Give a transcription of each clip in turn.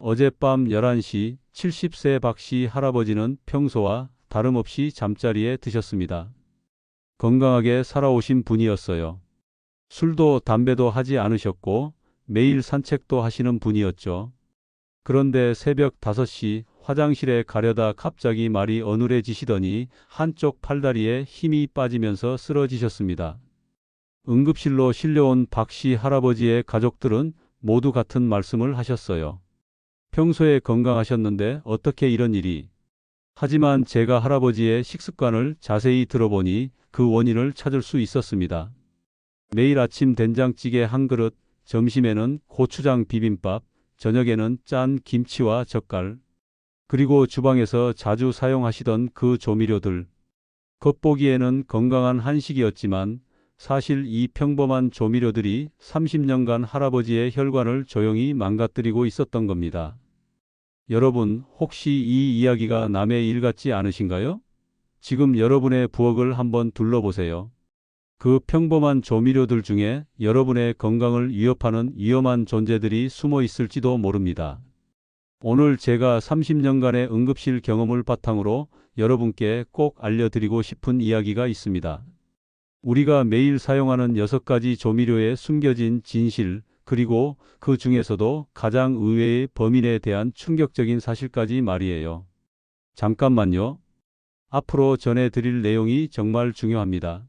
어젯밤 11시 70세 박씨 할아버지는 평소와 다름없이 잠자리에 드셨습니다. 건강하게 살아오신 분이었어요. 술도 담배도 하지 않으셨고 매일 산책도 하시는 분이었죠. 그런데 새벽 5시 화장실에 가려다 갑자기 말이 어눌해지시더니 한쪽 팔다리에 힘이 빠지면서 쓰러지셨습니다. 응급실로 실려온 박씨 할아버지의 가족들은 모두 같은 말씀을 하셨어요. 평소에 건강하셨는데 어떻게 이런 일이? 하지만 제가 할아버지의 식습관을 자세히 들어보니 그 원인을 찾을 수 있었습니다. 매일 아침 된장찌개 한 그릇, 점심에는 고추장 비빔밥, 저녁에는 짠 김치와 젓갈, 그리고 주방에서 자주 사용하시던 그 조미료들. 겉보기에는 건강한 한식이었지만 사실 이 평범한 조미료들이 30년간 할아버지의 혈관을 조용히 망가뜨리고 있었던 겁니다. 여러분, 혹시 이 이야기가 남의 일 같지 않으신가요? 지금 여러분의 부엌을 한번 둘러보세요. 그 평범한 조미료들 중에 여러분의 건강을 위협하는 위험한 존재들이 숨어 있을지도 모릅니다. 오늘 제가 30년간의 응급실 경험을 바탕으로 여러분께 꼭 알려드리고 싶은 이야기가 있습니다. 우리가 매일 사용하는 6가지 조미료에 숨겨진 진실, 그리고 그 중에서도 가장 의외의 범인에 대한 충격적인 사실까지 말이에요. 잠깐만요. 앞으로 전해드릴 내용이 정말 중요합니다.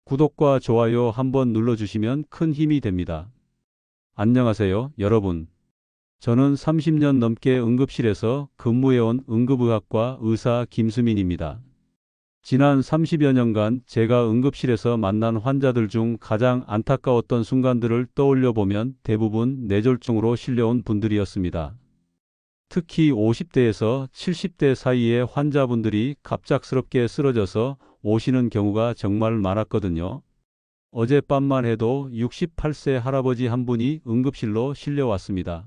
구독과 좋아요 한번 눌러주시면 큰 힘이 됩니다. 안녕하세요, 여러분. 저는 30년 넘게 응급실에서 근무해온 응급의학과 의사 김수민입니다. 지난 30여 년간 제가 응급실에서 만난 환자들 중 가장 안타까웠던 순간들을 떠올려 보면 대부분 뇌졸중으로 실려온 분들이었습니다. 특히 50대에서 70대 사이의 환자분들이 갑작스럽게 쓰러져서 오시는 경우가 정말 많았거든요. 어젯밤만 해도 68세 할아버지 한 분이 응급실로 실려왔습니다.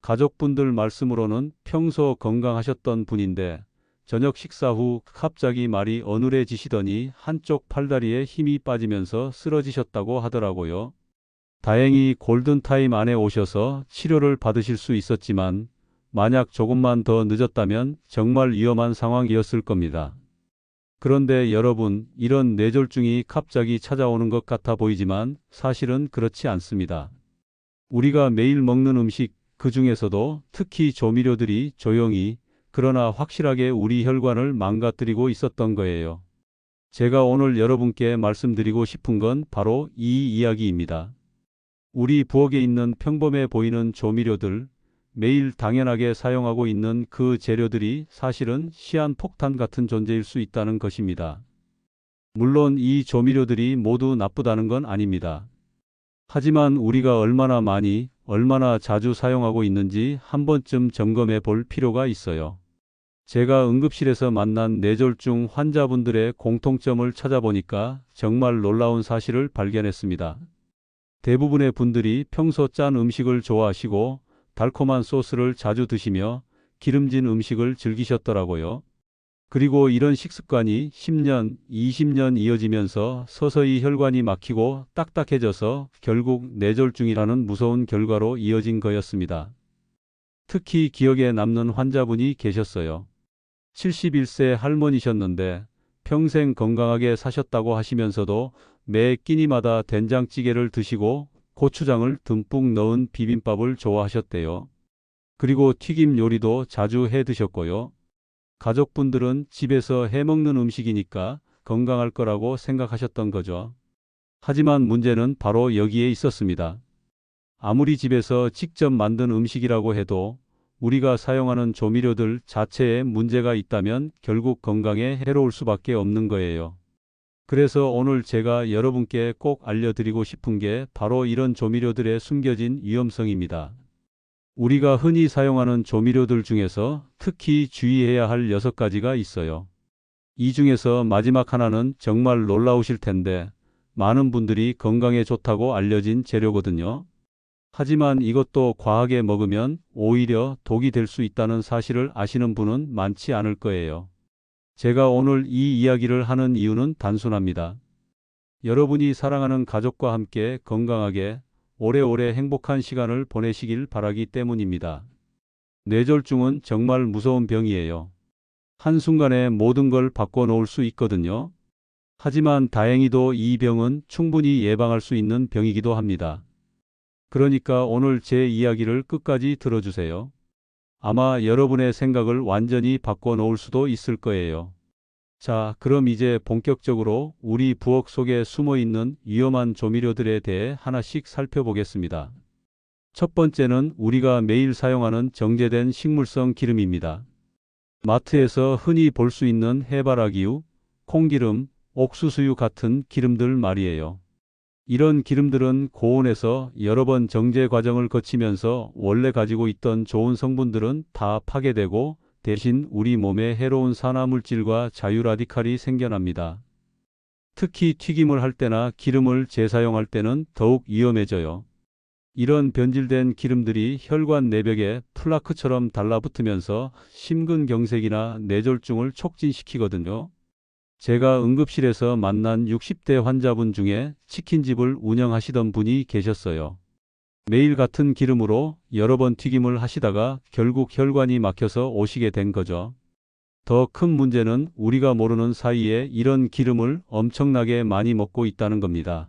가족분들 말씀으로는 평소 건강하셨던 분인데 저녁 식사 후 갑자기 말이 어눌해지시더니 한쪽 팔다리에 힘이 빠지면서 쓰러지셨다고 하더라고요. 다행히 골든타임 안에 오셔서 치료를 받으실 수 있었지만 만약 조금만 더 늦었다면 정말 위험한 상황이었을 겁니다. 그런데 여러분, 이런 뇌졸중이 갑자기 찾아오는 것 같아 보이지만 사실은 그렇지 않습니다. 우리가 매일 먹는 음식, 그 중에서도 특히 조미료들이 조용히 그러나 확실하게 우리 혈관을 망가뜨리고 있었던 거예요. 제가 오늘 여러분께 말씀드리고 싶은 건 바로 이 이야기입니다. 우리 부엌에 있는 평범해 보이는 조미료들, 매일 당연하게 사용하고 있는 그 재료들이 사실은 시한폭탄 같은 존재일 수 있다는 것입니다. 물론 이 조미료들이 모두 나쁘다는 건 아닙니다. 하지만 우리가 얼마나 많이, 얼마나 자주 사용하고 있는지 한 번쯤 점검해 볼 필요가 있어요. 제가 응급실에서 만난 뇌졸중 환자분들의 공통점을 찾아보니까 정말 놀라운 사실을 발견했습니다. 대부분의 분들이 평소 짠 음식을 좋아하시고 달콤한 소스를 자주 드시며 기름진 음식을 즐기셨더라고요. 그리고 이런 식습관이 10년, 20년 이어지면서 서서히 혈관이 막히고 딱딱해져서 결국 뇌졸중이라는 무서운 결과로 이어진 거였습니다. 특히 기억에 남는 환자분이 계셨어요. 71세 할머니셨는데 평생 건강하게 사셨다고 하시면서도 매 끼니마다 된장찌개를 드시고 고추장을 듬뿍 넣은 비빔밥을 좋아하셨대요. 그리고 튀김 요리도 자주 해 드셨고요. 가족분들은 집에서 해먹는 음식이니까 건강할 거라고 생각하셨던 거죠. 하지만 문제는 바로 여기에 있었습니다. 아무리 집에서 직접 만든 음식이라고 해도 우리가 사용하는 조미료들 자체에 문제가 있다면 결국 건강에 해로울 수밖에 없는 거예요. 그래서 오늘 제가 여러분께 꼭 알려드리고 싶은 게 바로 이런 조미료들의 숨겨진 위험성입니다. 우리가 흔히 사용하는 조미료들 중에서 특히 주의해야 할 6가지가 있어요. 이 중에서 마지막 하나는 정말 놀라우실 텐데 많은 분들이 건강에 좋다고 알려진 재료거든요. 하지만 이것도 과하게 먹으면 오히려 독이 될 수 있다는 사실을 아시는 분은 많지 않을 거예요. 제가 오늘 이 이야기를 하는 이유는 단순합니다. 여러분이 사랑하는 가족과 함께 건강하게 오래오래 행복한 시간을 보내시길 바라기 때문입니다. 뇌졸중은 정말 무서운 병이에요. 한순간에 모든 걸 바꿔놓을 수 있거든요. 하지만 다행히도 이 병은 충분히 예방할 수 있는 병이기도 합니다. 그러니까 오늘 제 이야기를 끝까지 들어주세요. 아마 여러분의 생각을 완전히 바꿔놓을 수도 있을 거예요. 자, 그럼 이제 본격적으로 우리 부엌 속에 숨어 있는 위험한 조미료들에 대해 하나씩 살펴보겠습니다. 첫 번째는 우리가 매일 사용하는 정제된 식물성 기름입니다. 마트에서 흔히 볼 수 있는 해바라기유, 콩기름, 옥수수유 같은 기름들 말이에요. 이런 기름들은 고온에서 여러 번 정제 과정을 거치면서 원래 가지고 있던 좋은 성분들은 다 파괴되고 대신 우리 몸에 해로운 산화물질과 자유라디칼이 생겨납니다. 특히 튀김을 할 때나 기름을 재사용할 때는 더욱 위험해져요. 이런 변질된 기름들이 혈관 내벽에 플라크처럼 달라붙으면서 심근경색이나 뇌졸중을 촉진시키거든요. 제가 응급실에서 만난 60대 환자분 중에 치킨집을 운영하시던 분이 계셨어요. 매일 같은 기름으로 여러 번 튀김을 하시다가 결국 혈관이 막혀서 오시게 된 거죠. 더 큰 문제는 우리가 모르는 사이에 이런 기름을 엄청나게 많이 먹고 있다는 겁니다.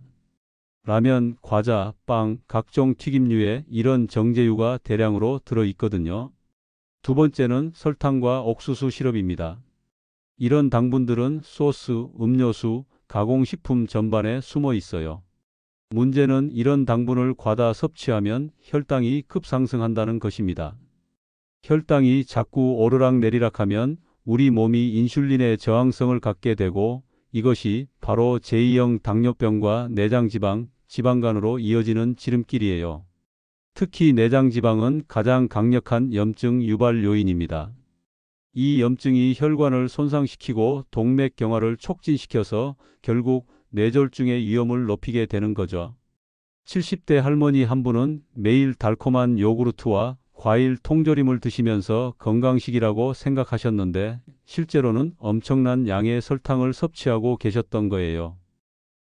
라면, 과자, 빵, 각종 튀김류에 이런 정제유가 대량으로 들어있거든요. 두 번째는 설탕과 옥수수 시럽입니다. 이런 당분들은 소스, 음료수, 가공식품 전반에 숨어 있어요. 문제는 이런 당분을 과다 섭취하면 혈당이 급상승한다는 것입니다. 혈당이 자꾸 오르락내리락하면 우리 몸이 인슐린의 저항성을 갖게 되고 이것이 바로 제2형 당뇨병과 내장지방, 지방간으로 이어지는 지름길이에요. 특히 내장지방은 가장 강력한 염증 유발 요인입니다. 이 염증이 혈관을 손상시키고 동맥경화를 촉진시켜서 결국 뇌졸중의 위험을 높이게 되는 거죠. 70대 할머니 한 분은 매일 달콤한 요구르트와 과일 통조림을 드시면서 건강식이라고 생각하셨는데 실제로는 엄청난 양의 설탕을 섭취하고 계셨던 거예요.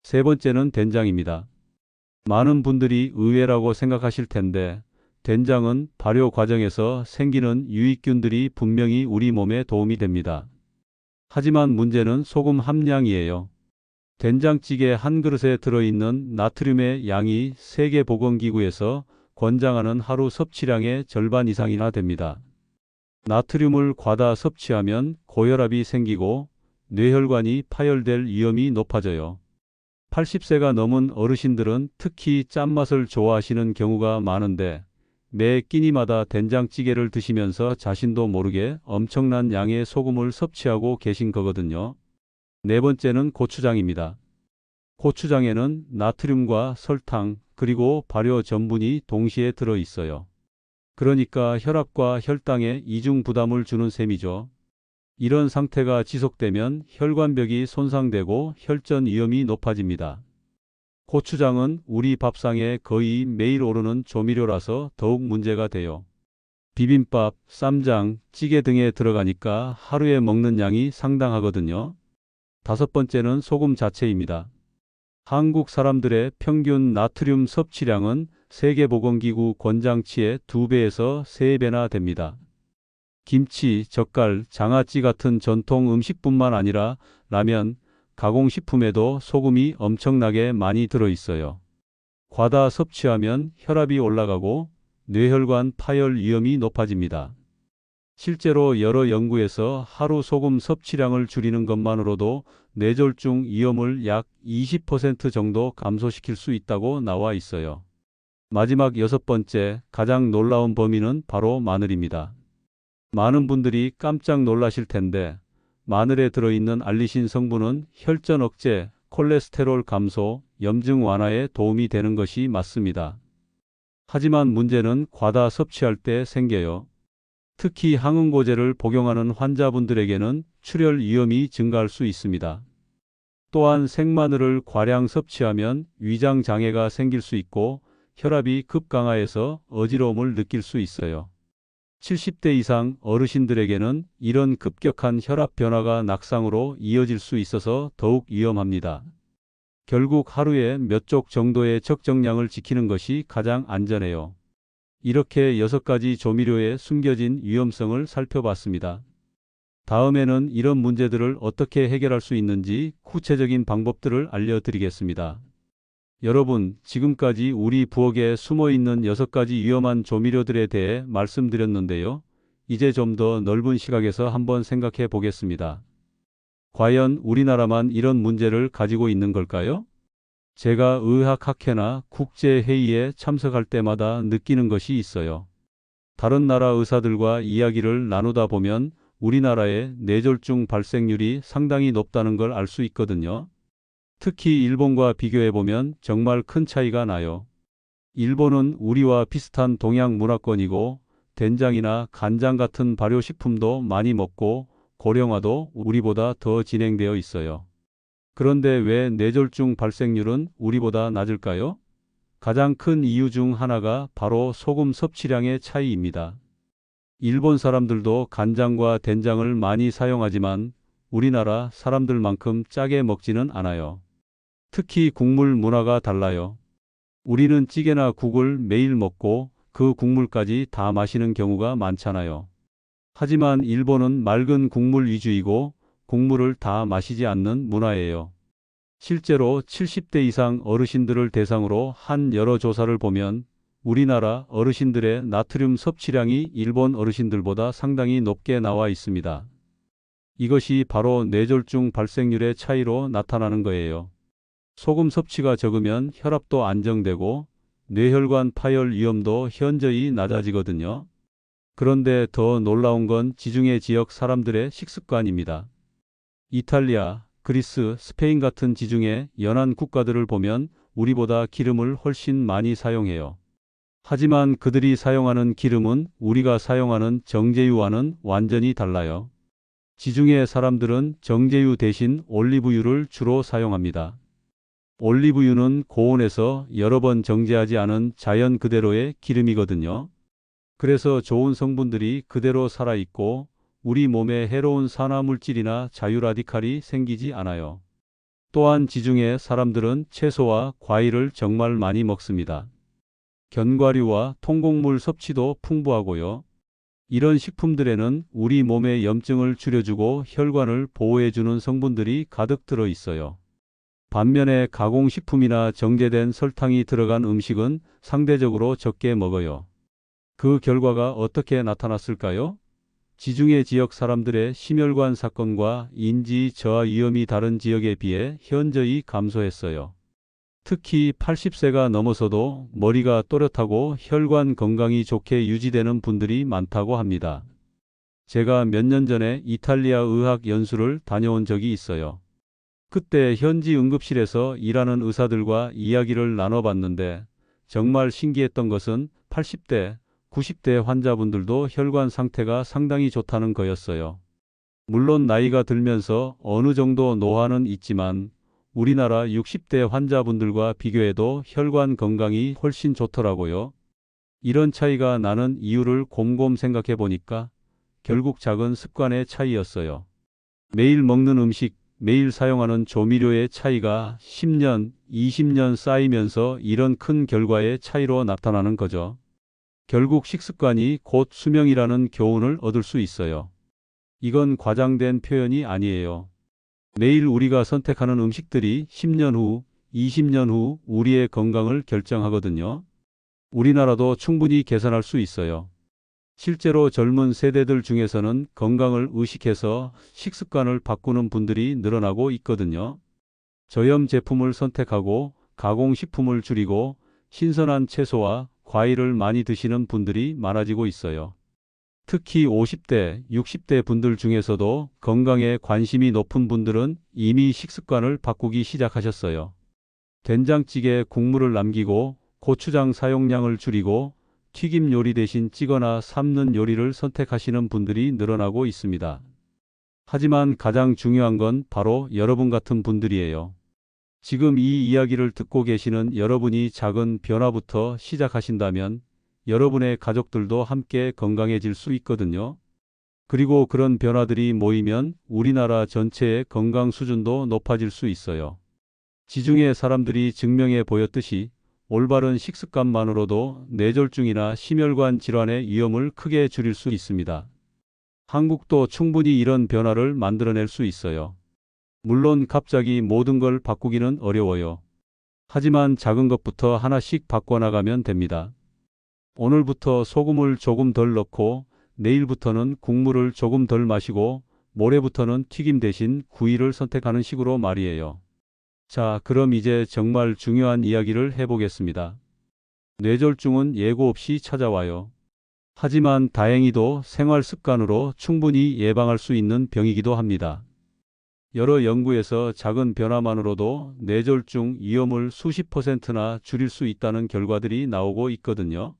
세 번째는 된장입니다. 많은 분들이 의외라고 생각하실 텐데 된장은 발효 과정에서 생기는 유익균들이 분명히 우리 몸에 도움이 됩니다. 하지만 문제는 소금 함량이에요. 된장찌개 한 그릇에 들어있는 나트륨의 양이 세계보건기구에서 권장하는 하루 섭취량의 절반 이상이나 됩니다. 나트륨을 과다 섭취하면 고혈압이 생기고 뇌혈관이 파열될 위험이 높아져요. 80세가 넘은 어르신들은 특히 짠맛을 좋아하시는 경우가 많은데 매 끼니마다 된장찌개를 드시면서 자신도 모르게 엄청난 양의 소금을 섭취하고 계신 거거든요. 네 번째는 고추장입니다. 고추장에는 나트륨과 설탕 그리고 발효 전분이 동시에 들어 있어요. 그러니까 혈압과 혈당에 이중 부담을 주는 셈이죠. 이런 상태가 지속되면 혈관벽이 손상되고 혈전 위험이 높아집니다. 고추장은 우리 밥상에 거의 매일 오르는 조미료라서 더욱 문제가 돼요. 비빔밥, 쌈장, 찌개 등에 들어가니까 하루에 먹는 양이 상당하거든요. 다섯 번째는 소금 자체입니다. 한국 사람들의 평균 나트륨 섭취량은 세계보건기구 권장치의 2배에서 3배나 됩니다. 김치, 젓갈, 장아찌 같은 전통 음식뿐만 아니라 라면, 가공식품에도 소금이 엄청나게 많이 들어있어요. 과다 섭취하면 혈압이 올라가고 뇌혈관 파열 위험이 높아집니다. 실제로 여러 연구에서 하루 소금 섭취량을 줄이는 것만으로도 뇌졸중 위험을 약 20% 정도 감소시킬 수 있다고 나와 있어요. 마지막 여섯 번째, 가장 놀라운 범인은 바로 마늘입니다. 많은 분들이 깜짝 놀라실 텐데 마늘에 들어있는 알리신 성분은 혈전 억제, 콜레스테롤 감소, 염증 완화에 도움이 되는 것이 맞습니다. 하지만 문제는 과다 섭취할 때 생겨요. 특히 항응고제를 복용하는 환자분들에게는 출혈 위험이 증가할 수 있습니다. 또한 생마늘을 과량 섭취하면 위장 장애가 생길 수 있고 혈압이 급강하해서 어지러움을 느낄 수 있어요. 70대 이상 어르신들에게는 이런 급격한 혈압 변화가 낙상으로 이어질 수 있어서 더욱 위험합니다. 결국 하루에 몇 쪽 정도의 적정량을 지키는 것이 가장 안전해요. 이렇게 6가지 조미료의 숨겨진 위험성을 살펴봤습니다. 다음에는 이런 문제들을 어떻게 해결할 수 있는지 구체적인 방법들을 알려드리겠습니다. 여러분, 지금까지 우리 부엌에 숨어있는 6가지 위험한 조미료들에 대해 말씀드렸는데요. 이제 좀 더 넓은 시각에서 한번 생각해 보겠습니다. 과연 우리나라만 이런 문제를 가지고 있는 걸까요? 제가 의학학회나 국제회의에 참석할 때마다 느끼는 것이 있어요. 다른 나라 의사들과 이야기를 나누다 보면 우리나라의 뇌졸중 발생률이 상당히 높다는 걸 알 수 있거든요. 특히 일본과 비교해 보면 정말 큰 차이가 나요. 일본은 우리와 비슷한 동양 문화권이고 된장이나 간장 같은 발효식품도 많이 먹고 고령화도 우리보다 더 진행되어 있어요. 그런데 왜 뇌졸중 발생률은 우리보다 낮을까요? 가장 큰 이유 중 하나가 바로 소금 섭취량의 차이입니다. 일본 사람들도 간장과 된장을 많이 사용하지만 우리나라 사람들만큼 짜게 먹지는 않아요. 특히 국물 문화가 달라요. 우리는 찌개나 국을 매일 먹고 그 국물까지 다 마시는 경우가 많잖아요. 하지만 일본은 맑은 국물 위주이고 국물을 다 마시지 않는 문화예요. 실제로 70대 이상 어르신들을 대상으로 한 여러 조사를 보면 우리나라 어르신들의 나트륨 섭취량이 일본 어르신들보다 상당히 높게 나와 있습니다. 이것이 바로 뇌졸중 발생률의 차이로 나타나는 거예요. 소금 섭취가 적으면 혈압도 안정되고 뇌혈관 파열 위험도 현저히 낮아지거든요. 그런데 더 놀라운 건 지중해 지역 사람들의 식습관입니다. 이탈리아, 그리스, 스페인 같은 지중해 연안 국가들을 보면 우리보다 기름을 훨씬 많이 사용해요. 하지만 그들이 사용하는 기름은 우리가 사용하는 정제유와는 완전히 달라요. 지중해 사람들은 정제유 대신 올리브유를 주로 사용합니다. 올리브유는 고온에서 여러 번 정제하지 않은 자연 그대로의 기름이거든요. 그래서 좋은 성분들이 그대로 살아있고 우리 몸에 해로운 산화물질이나 자유라디칼이 생기지 않아요. 또한 지중해 사람들은 채소와 과일을 정말 많이 먹습니다. 견과류와 통곡물 섭취도 풍부하고요. 이런 식품들에는 우리 몸의 염증을 줄여주고 혈관을 보호해주는 성분들이 가득 들어 있어요. 반면에 가공식품이나 정제된 설탕이 들어간 음식은 상대적으로 적게 먹어요. 그 결과가 어떻게 나타났을까요? 지중해 지역 사람들의 심혈관 사건과 인지 저하 위험이 다른 지역에 비해 현저히 감소했어요. 특히 80세가 넘어서도 머리가 또렷하고 혈관 건강이 좋게 유지되는 분들이 많다고 합니다. 제가 몇 년 전에 이탈리아 의학 연수를 다녀온 적이 있어요. 그때 현지 응급실에서 일하는 의사들과 이야기를 나눠봤는데 정말 신기했던 것은 80대, 90대 환자분들도 혈관 상태가 상당히 좋다는 거였어요. 물론 나이가 들면서 어느 정도 노화는 있지만 우리나라 60대 환자분들과 비교해도 혈관 건강이 훨씬 좋더라고요. 이런 차이가 나는 이유를 곰곰 생각해 보니까 결국 작은 습관의 차이였어요. 매일 먹는 음식, 매일 사용하는 조미료의 차이가 10년, 20년 쌓이면서 이런 큰 결과의 차이로 나타나는 거죠. 결국 식습관이 곧 수명이라는 교훈을 얻을 수 있어요. 이건 과장된 표현이 아니에요. 매일 우리가 선택하는 음식들이 10년 후, 20년 후 우리의 건강을 결정하거든요. 우리나라도 충분히 개선할 수 있어요. 실제로 젊은 세대들 중에서는 건강을 의식해서 식습관을 바꾸는 분들이 늘어나고 있거든요. 저염 제품을 선택하고 가공식품을 줄이고 신선한 채소와 과일을 많이 드시는 분들이 많아지고 있어요. 특히 50대, 60대 분들 중에서도 건강에 관심이 높은 분들은 이미 식습관을 바꾸기 시작하셨어요. 된장찌개 국물을 남기고 고추장 사용량을 줄이고 튀김 요리 대신 찌거나 삶는 요리를 선택하시는 분들이 늘어나고 있습니다. 하지만 가장 중요한 건 바로 여러분 같은 분들이에요. 지금 이 이야기를 듣고 계시는 여러분이 작은 변화부터 시작하신다면 여러분의 가족들도 함께 건강해질 수 있거든요. 그리고 그런 변화들이 모이면 우리나라 전체의 건강 수준도 높아질 수 있어요. 지중해 사람들이 증명해 보였듯이 올바른 식습관만으로도 뇌졸중이나 심혈관 질환의 위험을 크게 줄일 수 있습니다. 한국도 충분히 이런 변화를 만들어낼 수 있어요. 물론 갑자기 모든 걸 바꾸기는 어려워요. 하지만 작은 것부터 하나씩 바꿔나가면 됩니다. 오늘부터 소금을 조금 덜 넣고, 내일부터는 국물을 조금 덜 마시고, 모레부터는 튀김 대신 구이를 선택하는 식으로 말이에요. 자, 그럼 이제 정말 중요한 이야기를 해보겠습니다. 뇌졸중은 예고 없이 찾아와요. 하지만 다행히도 생활 습관으로 충분히 예방할 수 있는 병이기도 합니다. 여러 연구에서 작은 변화만으로도 뇌졸중 위험을 수십 %나 줄일 수 있다는 결과들이 나오고 있거든요.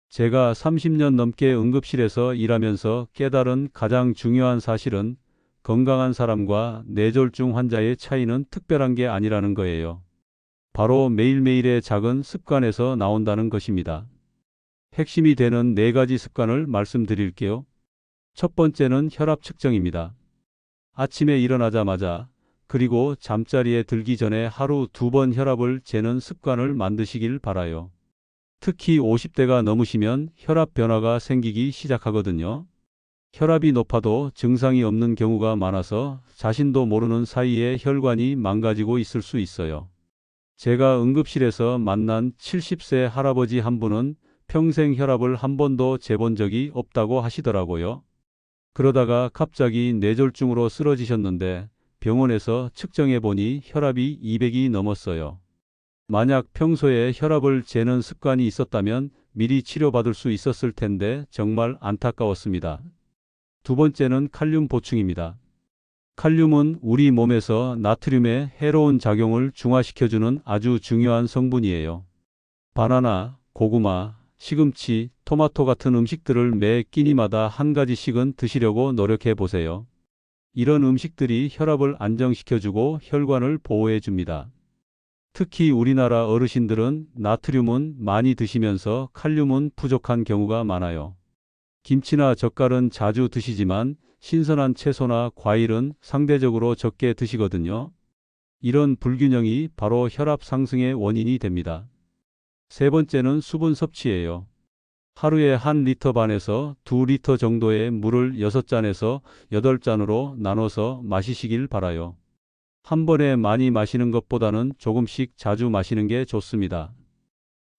제가 30년 넘게 응급실에서 일하면서 깨달은 가장 중요한 사실은 건강한 사람과 뇌졸중 환자의 차이는 특별한 게 아니라는 거예요. 바로 매일매일의 작은 습관에서 나온다는 것입니다. 핵심이 되는 4가지 습관을 말씀드릴게요. 첫 번째는 혈압 측정입니다. 아침에 일어나자마자 그리고 잠자리에 들기 전에 하루 2번 혈압을 재는 습관을 만드시길 바라요. 특히 50대가 넘으시면 혈압 변화가 생기기 시작하거든요. 혈압이 높아도 증상이 없는 경우가 많아서 자신도 모르는 사이에 혈관이 망가지고 있을 수 있어요. 제가 응급실에서 만난 70세 할아버지 한 분은 평생 혈압을 한 번도 재본 적이 없다고 하시더라고요. 그러다가 갑자기 뇌졸중으로 쓰러지셨는데 병원에서 측정해 보니 혈압이 200이 넘었어요. 만약 평소에 혈압을 재는 습관이 있었다면 미리 치료받을 수 있었을 텐데 정말 안타까웠습니다. 두 번째는 칼륨 보충입니다. 칼륨은 우리 몸에서 나트륨의 해로운 작용을 중화시켜주는 아주 중요한 성분이에요. 바나나, 고구마, 시금치, 토마토 같은 음식들을 매 끼니마다 한 가지씩은 드시려고 노력해 보세요. 이런 음식들이 혈압을 안정시켜주고 혈관을 보호해 줍니다. 특히 우리나라 어르신들은 나트륨은 많이 드시면서 칼륨은 부족한 경우가 많아요. 김치나 젓갈은 자주 드시지만 신선한 채소나 과일은 상대적으로 적게 드시거든요. 이런 불균형이 바로 혈압 상승의 원인이 됩니다. 세 번째는 수분 섭취예요. 하루에 1리터 반에서 2리터 정도의 물을 6잔에서 8잔으로 나눠서 마시시길 바라요. 한 번에 많이 마시는 것보다는 조금씩 자주 마시는 게 좋습니다.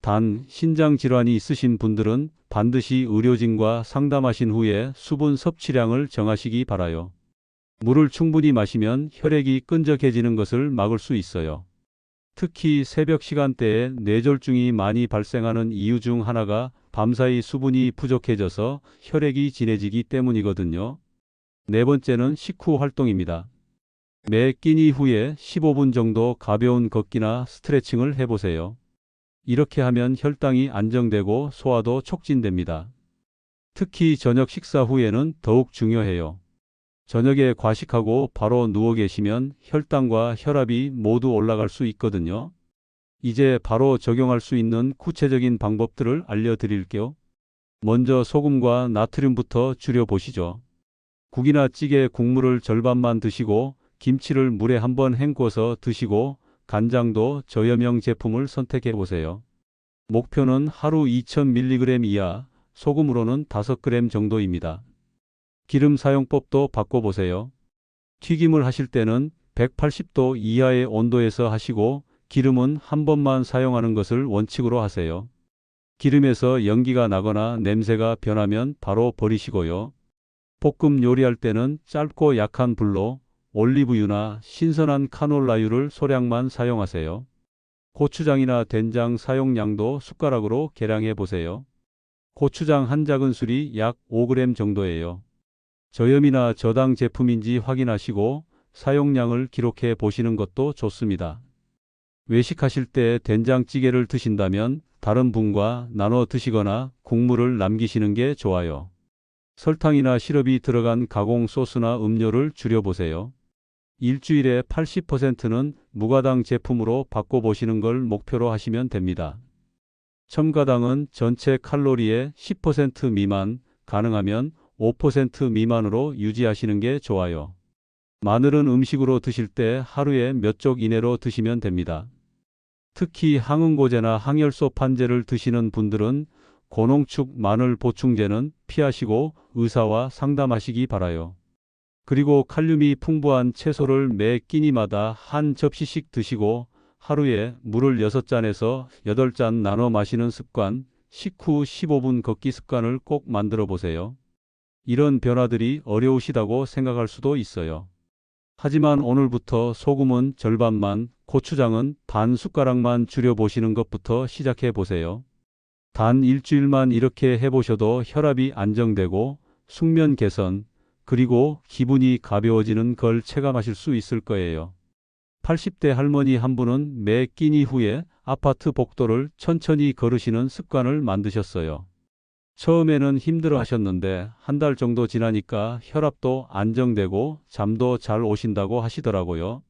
단, 신장 질환이 있으신 분들은 반드시 의료진과 상담하신 후에 수분 섭취량을 정하시기 바라요. 물을 충분히 마시면 혈액이 끈적해지는 것을 막을 수 있어요. 특히 새벽 시간대에 뇌졸중이 많이 발생하는 이유 중 하나가 밤사이 수분이 부족해져서 혈액이 진해지기 때문이거든요. 네 번째는 식후 활동입니다. 매 끼니 후에 15분 정도 가벼운 걷기나 스트레칭을 해보세요. 이렇게 하면 혈당이 안정되고 소화도 촉진됩니다. 특히 저녁 식사 후에는 더욱 중요해요. 저녁에 과식하고 바로 누워 계시면 혈당과 혈압이 모두 올라갈 수 있거든요. 이제 바로 적용할 수 있는 구체적인 방법들을 알려드릴게요. 먼저 소금과 나트륨부터 줄여보시죠. 국이나 찌개 국물을 절반만 드시고 김치를 물에 한번 헹궈서 드시고 간장도 저염형 제품을 선택해 보세요. 목표는 하루 2000mg 이하, 소금으로는 5g 정도입니다. 기름 사용법도 바꿔보세요. 튀김을 하실 때는 180도 이하의 온도에서 하시고 기름은 한 번만 사용하는 것을 원칙으로 하세요. 기름에서 연기가 나거나 냄새가 변하면 바로 버리시고요. 볶음 요리할 때는 짧고 약한 불로 올리브유나 신선한 카놀라유를 소량만 사용하세요. 고추장이나 된장 사용량도 숟가락으로 계량해 보세요. 고추장 한 작은술이 약 5g 정도예요. 저염이나 저당 제품인지 확인하시고 사용량을 기록해 보시는 것도 좋습니다. 외식하실 때 된장찌개를 드신다면 다른 분과 나눠 드시거나 국물을 남기시는 게 좋아요. 설탕이나 시럽이 들어간 가공 소스나 음료를 줄여보세요. 일주일에 80%는 무가당 제품으로 바꿔보시는 걸 목표로 하시면 됩니다. 첨가당은 전체 칼로리의 10% 미만, 가능하면 5% 미만으로 유지하시는 게 좋아요. 마늘은 음식으로 드실 때 하루에 몇 쪽 이내로 드시면 됩니다. 특히 항응고제나 항열소 판제를 드시는 분들은 고농축 마늘 보충제는 피하시고 의사와 상담하시기 바라요. 그리고 칼륨이 풍부한 채소를 매 끼니마다 한 접시씩 드시고 하루에 물을 6잔에서 8잔 나눠 마시는 습관, 식후 15분 걷기 습관을 꼭 만들어 보세요. 이런 변화들이 어려우시다고 생각할 수도 있어요. 하지만 오늘부터 소금은 절반만, 고추장은 반 숟가락만 줄여보시는 것부터 시작해 보세요. 단 일주일만 이렇게 해보셔도 혈압이 안정되고 숙면 개선, 그리고 기분이 가벼워지는 걸 체감하실 수 있을 거예요. 80대 할머니 한 분은 매 끼니 후에 아파트 복도를 천천히 걸으시는 습관을 만드셨어요. 처음에는 힘들어 하셨는데 한 달 정도 지나니까 혈압도 안정되고 잠도 잘 오신다고 하시더라고요.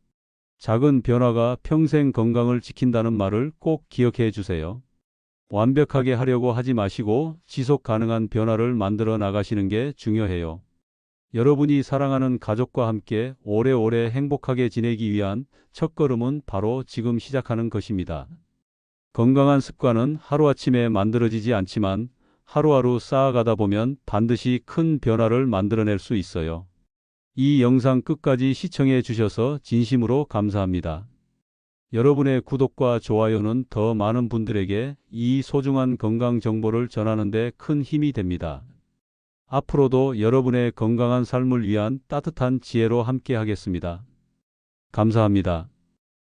작은 변화가 평생 건강을 지킨다는 말을 꼭 기억해 주세요. 완벽하게 하려고 하지 마시고 지속 가능한 변화를 만들어 나가시는 게 중요해요. 여러분이 사랑하는 가족과 함께 오래오래 행복하게 지내기 위한 첫걸음은 바로 지금 시작하는 것입니다. 건강한 습관은 하루아침에 만들어지지 않지만 하루하루 쌓아가다 보면 반드시 큰 변화를 만들어낼 수 있어요. 이 영상 끝까지 시청해 주셔서 진심으로 감사합니다. 여러분의 구독과 좋아요는 더 많은 분들에게 이 소중한 건강 정보를 전하는 데 큰 힘이 됩니다. 앞으로도 여러분의 건강한 삶을 위한 따뜻한 지혜로 함께 하겠습니다. 감사합니다.